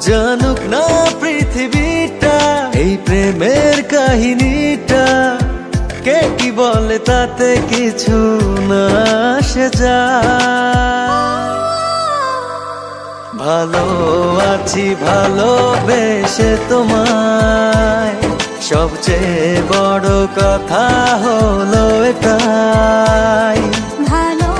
জানুক না পৃথিবীটা এই প্রেমের কাহিনীটা, কে কি বলে তাতে কিছু না আসে যায়। ভালো আছি ভালোবেসে তোমায়, সবচেয়ে বড় কথা হলো এটাই। ভালো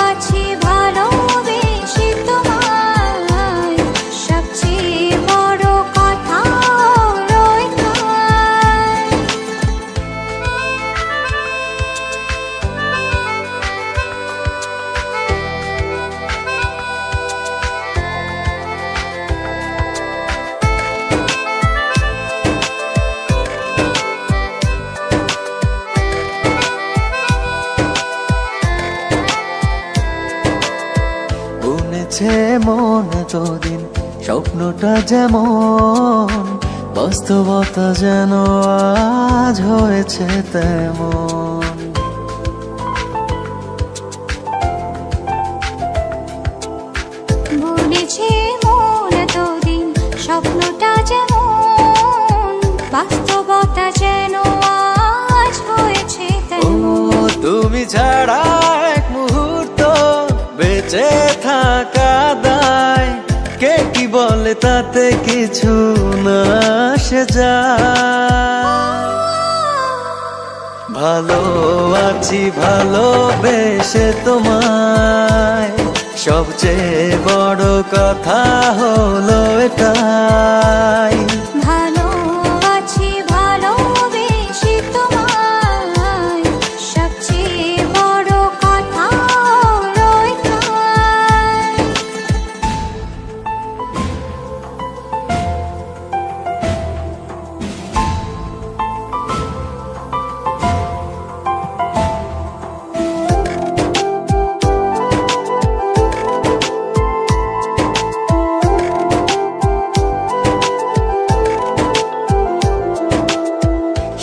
আছি ভালোবেসে তোমায়, সবচেয়ে বড় কথা হলো এটাই। বুনেছে মন এতদিন স্বপ্নটা যেমন, বাস্তবতা যেন আজ হয়েছে তেমন। বুনেছে মন এতদিন স্বপ্নটা যেমন, বাস্তবতা যেন আজ হয়েছে ও তেমন। তুমি ছাড়া এক মুহূর্ত বেঁচে থাকা দায়, কে কি বলে তাতে কিছু না আসে যায়। ভালো আছি ভালোবেসে তোমায়, সবচেয়ে বড় কথা হলো এটাই। ভালো আছি ভালোবেসে তোমায়, সবচেয়ে বড় কথা হলো এটাই।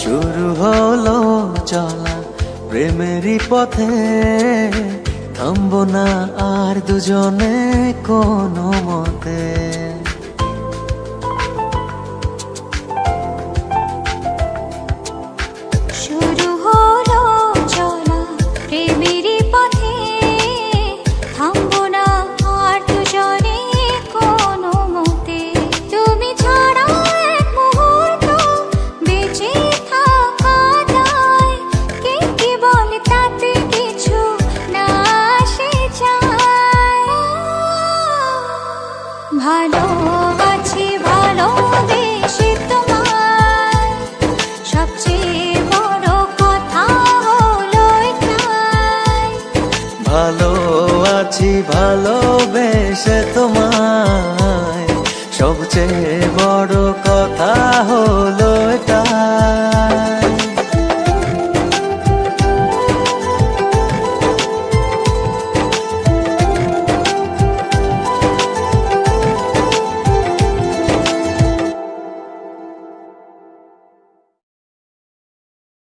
শুরু হলো চলা প্রেমেরই পথে, থামবো না আর দুজনে কোনো মতে।